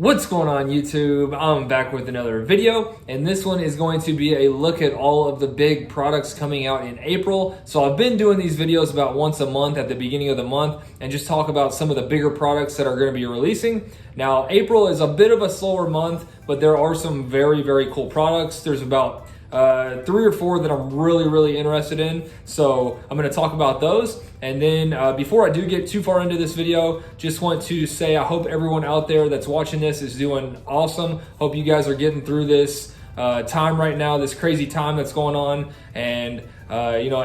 What's going on YouTube? I'm back with another video, and this one is going to be a look at all of the big products coming out in April. So I've been doing these videos about once a month at the beginning of the month and just talk about some of the bigger products that are going to be releasing. Now April is a bit of a slower month, but there are some very cool products. There's about 3 or 4 that I'm really interested in, so I'm going to talk about those. And then before I do get too far into this video, just want to say I hope everyone out there that's watching this is doing awesome. Hope you guys are getting through this time right now, this crazy time that's going on. And you know,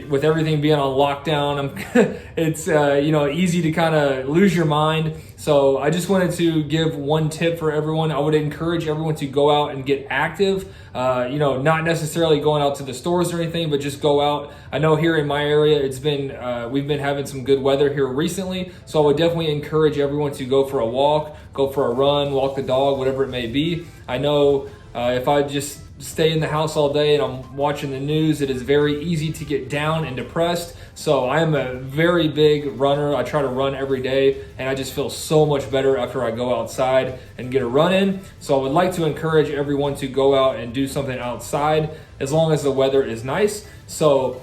with everything being on lockdown, it's easy to kind of lose your mind. So I just wanted to give one tip for everyone. I would encourage everyone to go out and get active. Not necessarily going out to the stores or anything, but just go out. I know here in my area, it's been we've been having some good weather here recently. So I would definitely encourage everyone to go for a walk, go for a run, walk the dog, whatever it may be. I know if I just stay in the house all day and I'm watching the news, it is very easy to get down and depressed. So I am a very big runner. I try to run every day, and I just feel so much better after I go outside and get a run in. So I would like to encourage everyone to go out and do something outside as long as the weather is nice. So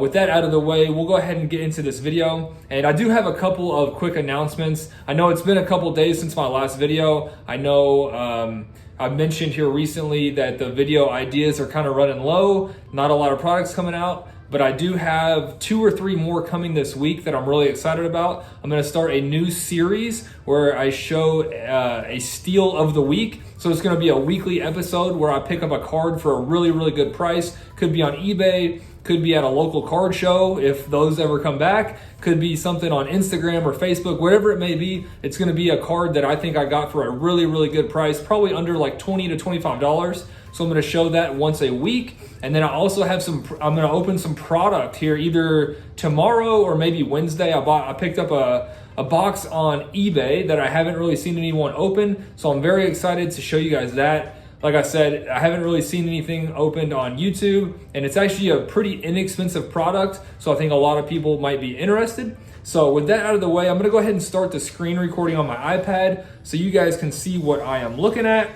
with that out of the way, we'll go ahead and get into this video. And I do have a couple of quick announcements. I know it's been a couple days since my last video. I know I mentioned here recently that the video ideas are kind of running low, not a lot of products coming out, but I do have 2 or 3 more coming this week that I'm really excited about. I'm going to start a new series where I show a steal of the week. So it's going to be a weekly episode where I pick up a card for a really good price. Could be on eBay, could be at a local card show if those ever come back, could be something on Instagram or Facebook, whatever it may be. It's going to be a card that I think I got for a really good price, probably under like $20 to $25. So I'm going to show that once a week. And then I also have I'm going to open some product here either tomorrow or maybe Wednesday. I picked up a box on eBay that I haven't really seen anyone open. So I'm very excited to show you guys that. Like I said, I haven't really seen anything opened on YouTube, and it's actually a pretty inexpensive product. So I think a lot of people might be interested. So with that out of the way, I'm going to go ahead and start the screen recording on my iPad so you guys can see what I am looking at.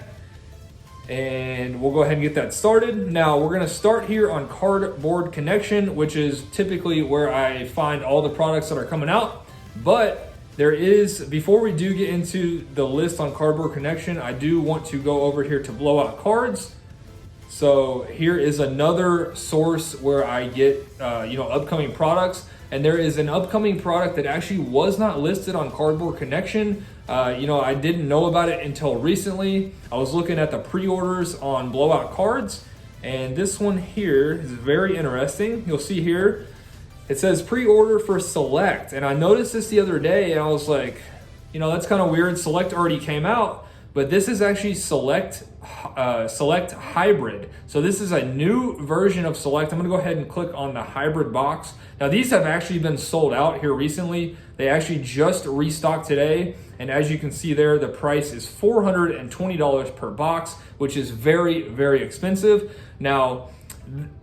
And we'll go ahead and get that started. Now we're going to start here on Cardboard Connection, which is typically where I find all the products that are coming out. But there is, before we do get into the list on Cardboard Connection, I do want to go over here to Blowout Cards. So here is another source where I get upcoming products. And there is an upcoming product that actually was not listed on Cardboard Connection. I didn't know about it until recently. I was looking at the pre-orders on Blowout Cards, and this one here is very interesting. You'll see here, it says pre-order for Select. And I noticed this the other day, and I was like, that's kind of weird. Select already came out, but this is actually Select Hybrid. So this is a new version of Select. I'm gonna go ahead and click on the Hybrid box. Now these have actually been sold out here recently. They actually just restocked today. And as you can see there, the price is $420 per box, which is very expensive. Now,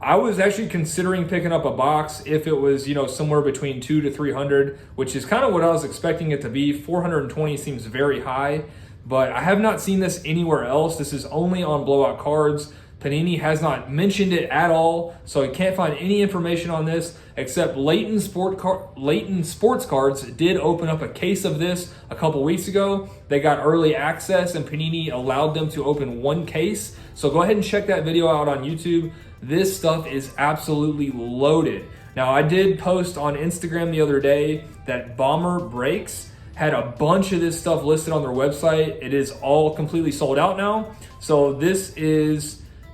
I was actually considering picking up a box if it was, somewhere between $200 to $300, which is kind of what I was expecting it to be. $420 seems very high, but I have not seen this anywhere else. This is only on Blowout Cards. Panini has not mentioned it at all, so I can't find any information on this except Layton Sports Cards did open up a case of this a couple weeks ago. They got early access and Panini allowed them to open 1 case. So go ahead and check that video out on YouTube. This stuff is absolutely loaded. Now I did post on Instagram the other day that Bomber Breaks had a bunch of this stuff listed on their website. It is all completely sold out now. So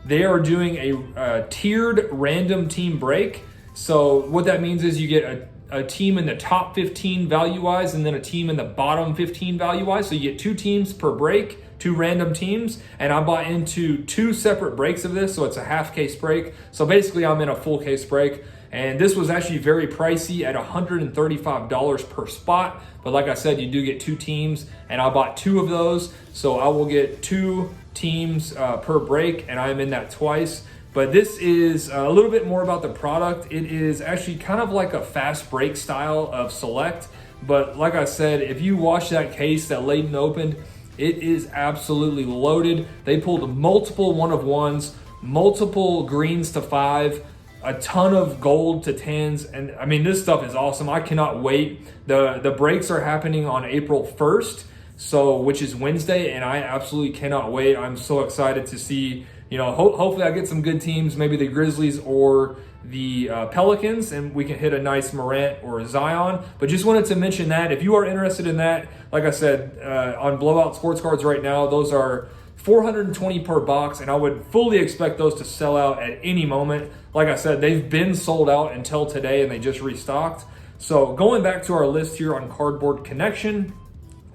they are doing a tiered random team break. So what that means is you get a team in the top 15 value-wise and then a team in the bottom 15 value-wise. So you get 2 teams per break, 2 random teams. And I bought into 2 separate breaks of this. So it's a half case break. So basically I'm in a full case break. And this was actually very pricey at $135 per spot. But like I said, you do get 2 teams, and I bought 2 of those. So I will get 2 teams per break, and I'm in that twice. But this is a little bit more about the product. It is actually kind of like a fast break style of Select. But like I said, if you watch that case that Layton opened, It is absolutely loaded. They pulled multiple 1-of-1s, multiple greens to 5, a ton of gold to 10s, and I mean, this stuff is awesome. I cannot wait. The breaks are happening on April 1st, so which is Wednesday, and I absolutely cannot wait. I'm so excited to see, you know, hopefully I get some good teams, maybe the Grizzlies or the Pelicans, and we can hit a nice Morant or Zion. But just wanted to mention that if you are interested in that, like I said, on Blowout Sports Cards right now, those are $420 per box, and I would fully expect those to sell out at any moment. Like I said, they've been sold out until today, and they just restocked. So going back to our list here on Cardboard Connection,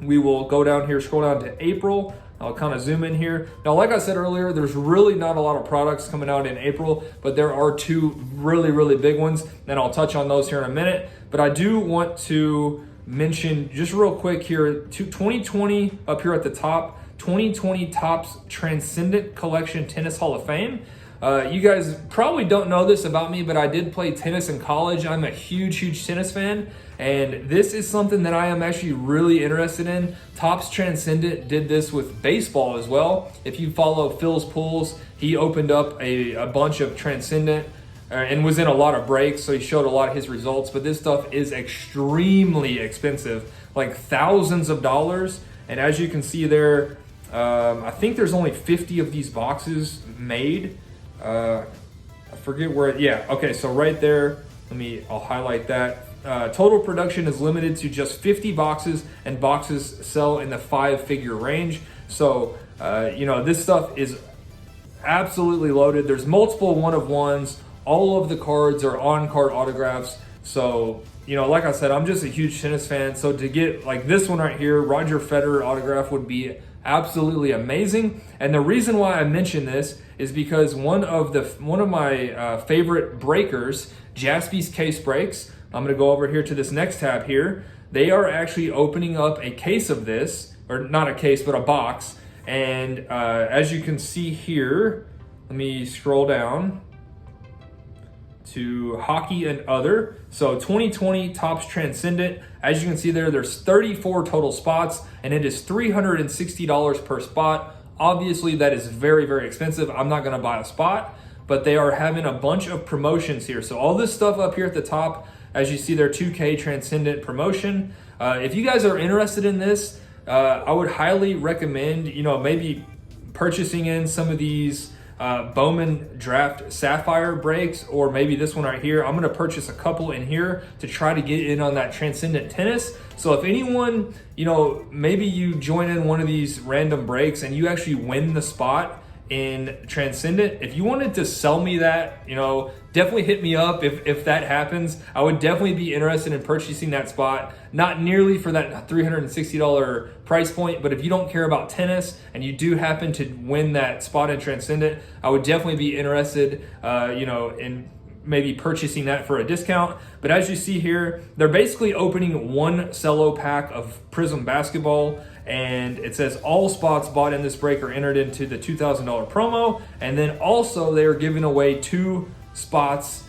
we will go down here, scroll down to April. I'll kind of zoom in here. Now, like I said earlier, there's really not a lot of products coming out in April, but there are 2 really, really big ones, and I'll touch on those here in a minute. But I do want to mention just real quick here, 2020 up here at the top, 2020 Topps Transcendent Collection Tennis Hall of Fame. You guys probably don't know this about me, but I did play tennis in college. I'm a huge tennis fan, and this is something that I am actually really interested in. Topps Transcendent did this with baseball as well. If you follow Phil's Pools, he opened up a bunch of Transcendent and was in a lot of breaks, so he showed a lot of his results. But this stuff is extremely expensive, like thousands of dollars. And as you can see there, I think there's only 50 of these boxes made. I forget where, yeah, okay, so right there, I'll highlight that. Total production is limited to just 50 boxes, and boxes sell in the 5-figure range. So, you know, this stuff is absolutely loaded. There's multiple 1-of-1s. All of the cards are on-card autographs. So, you know, like I said, I'm just a huge tennis fan. So to get like this one right here, Roger Federer autograph, would be absolutely amazing. And the reason why I mention this is because one of my favorite breakers, Jaspy's Case Breaks, I'm going to go over here to this next tab here. They are actually opening up a case of this, or not a case, but a box. And as you can see here, let me scroll down to Hockey and Other. So 2020 Topps Transcendent. As you can see there, there's 34 total spots, and it is $360 per spot. Obviously, that is very, very expensive. I'm not going to buy a spot, but they are having a bunch of promotions here. So all this stuff up here at the top, as you see there, 2K Transcendent promotion. If you guys are interested in this, I would highly recommend, you know, maybe purchasing in some of these Bowman Draft Sapphire breaks, or maybe this one right here. I'm going to purchase a couple in here to try to get in on that Transcendent Tennis. So if anyone, you know, maybe you join in one of these random breaks and you actually win the spot in Transcendent, if you wanted to sell me that, you know, definitely hit me up. If that happens, I would definitely be interested in purchasing that spot. Not nearly for that $360 price point, but if you don't care about tennis and you do happen to win that spot in Transcendent, I would definitely be interested, you know, in maybe purchasing that for a discount. But as you see here, they're basically opening one cello pack of Prism Basketball, and it says all spots bought in this break are entered into the $2,000 promo. And then also they are giving away 2 spots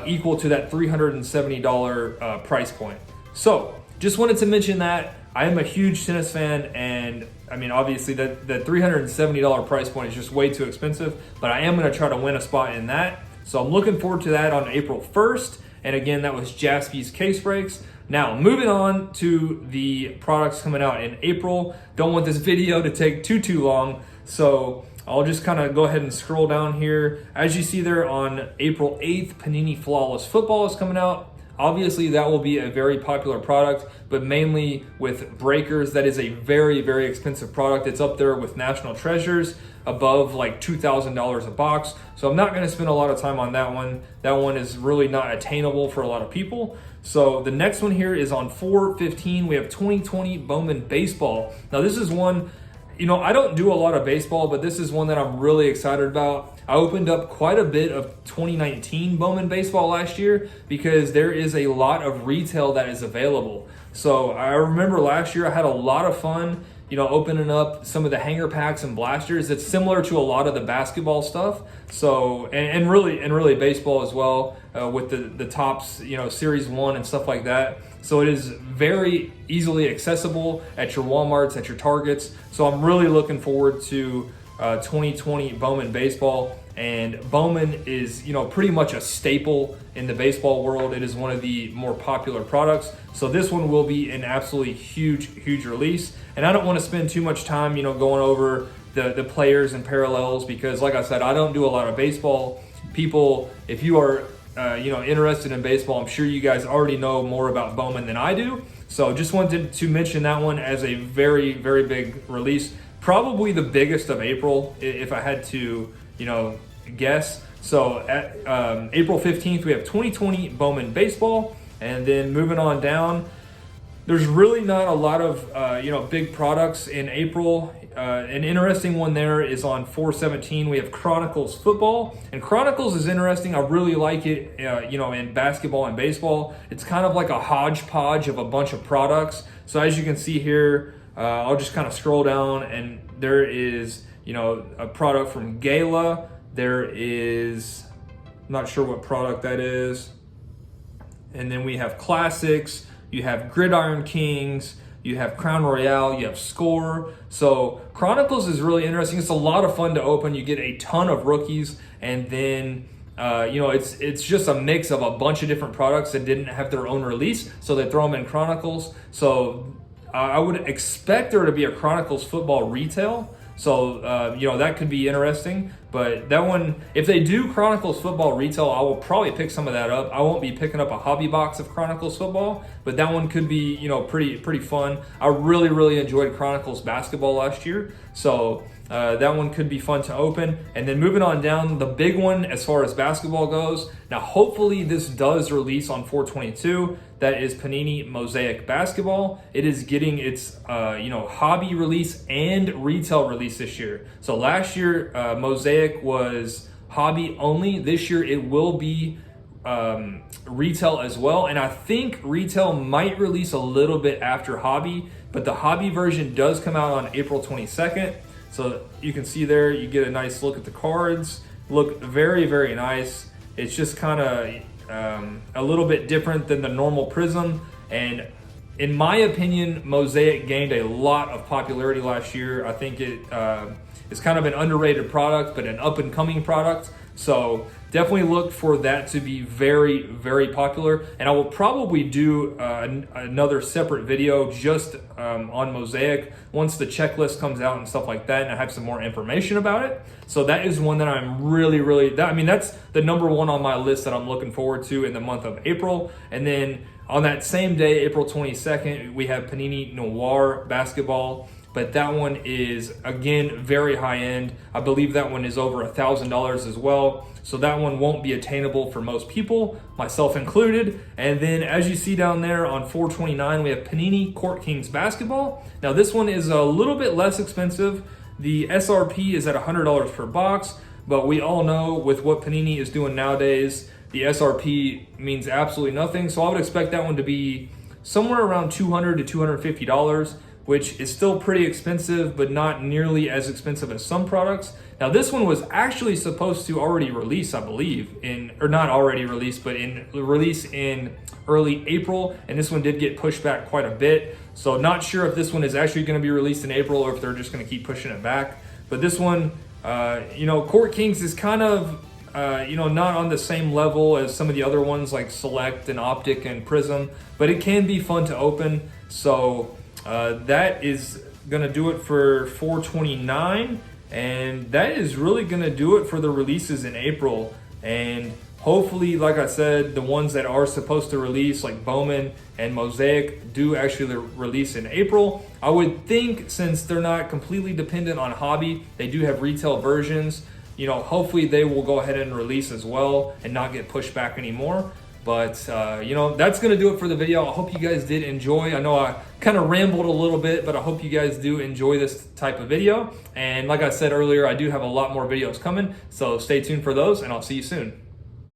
equal to that $370 price point. So just wanted to mention that. I am a huge tennis fan, and I mean, obviously that $370 price point is just way too expensive, but I am going to try to win a spot in that. So I'm looking forward to that on April 1st. And again, that was Jaspy's Case Breaks. Now, moving on to the products coming out in April. Don't want this video to take too long, so I'll just kind of go ahead and scroll down here. As you see there, on April 8th, Panini Flawless Football is coming out. Obviously, that will be a very popular product, but mainly with breakers, that is a very, very expensive product. It's up there with National Treasures, above like $2,000 a box. So I'm not going to spend a lot of time on that one. That one is really not attainable for a lot of people. So the next one here is on 4/15. We have 2020 Bowman Baseball. Now this is one, you know, I don't do a lot of baseball, but this is one that I'm really excited about. I opened up quite a bit of 2019 Bowman Baseball last year because there is a lot of retail that is available. So I remember last year I had a lot of fun opening up some of the hanger packs and blasters. It's similar to a lot of the basketball stuff. So, and really baseball as well, with the Topps, Series 1 and stuff like that. So it is very easily accessible at your Walmarts, at your Targets. So I'm really looking forward to 2020 Bowman Baseball. And Bowman is, pretty much a staple in the baseball world. It is one of the more popular products. So this one will be an absolutely huge release. And I don't want to spend too much time, going over the players and parallels, because like I said, I don't do a lot of baseball. People, if you are, interested in baseball, I'm sure you guys already know more about Bowman than I do. So just wanted to mention that one as a very big release. Probably the biggest of April, if I had to, guess. So at April 15th, we have 2020 Bowman Baseball. And then moving on down, there's really not a lot of, big products in April. An interesting one there is on 4/17. We have Chronicles Football. And Chronicles is interesting. I really like it, in basketball and baseball. It's kind of like a hodgepodge of a bunch of products. So as you can see here, I'll just kind of scroll down, and there is, a product from Gala. There is, I'm not sure what product that is. And then we have Classics, you have Gridiron Kings, you have Crown Royale, you have Score. So Chronicles is really interesting. It's a lot of fun to open. You get a ton of rookies, and then it's just a mix of a bunch of different products that didn't have their own release, so they throw them in Chronicles. So I would expect there to be a Chronicles Football retail. So, that could be interesting. But that one, if they do Chronicles Football retail, I will probably pick some of that up. I won't be picking up a hobby box of Chronicles Football, but that one could be, pretty fun. I really enjoyed Chronicles Basketball last year. So that one could be fun to open. And then moving on down, the big one as far as basketball goes. Now, hopefully this does release on 4/22. That is Panini Mosaic Basketball. It is getting its, hobby release and retail release this year. So last year, Mosaic was hobby only. This year, it will be retail as well. And I think retail might release a little bit after hobby, but the hobby version does come out on April 22nd. So you can see there, you get a nice look at the cards. Look very nice. It's just kind of a little bit different than the normal Prism. And in my opinion, Mosaic gained a lot of popularity last year. I think it is kind of an underrated product, but an up and coming product. So definitely look for that to be very popular. And I will probably do another separate video just on Mosaic once the checklist comes out and stuff like that, and I have some more information about it. So that is one that I'm really, that's the number one on my list that I'm looking forward to in the month of April. And then on that same day, April 22nd, we have Panini Noir Basketball. But that one is, again, very high end. I believe that one is over $1,000 as well. So that one won't be attainable for most people, myself included. And then as you see down there on 4/29, we have Panini Court Kings Basketball. Now this one is a little bit less expensive. The SRP is at $100 per box, but we all know with what Panini is doing nowadays, the SRP means absolutely nothing. So I would expect that one to be somewhere around $200 to $250. Which is still pretty expensive, but not nearly as expensive as some products. Now this one was actually supposed to already release, I believe, or not already release, but release in early April, and this one did get pushed back quite a bit. So not sure if this one is actually gonna be released in April or if they're just gonna keep pushing it back. But this one, Court Kings is kind of, not on the same level as some of the other ones like Select and Optic and Prism, but it can be fun to open. So that is gonna do it for 4/29, and that is really gonna do it for the releases in April. And hopefully, like I said, the ones that are supposed to release, like Bowman and Mosaic, do actually release in April. I would think, since they're not completely dependent on hobby, they do have retail versions. Hopefully they will go ahead and release as well and not get pushed back anymore. But, that's going to do it for the video. I hope you guys did enjoy. I know I kind of rambled a little bit, but I hope you guys do enjoy this type of video. And like I said earlier, I do have a lot more videos coming, so stay tuned for those, and I'll see you soon.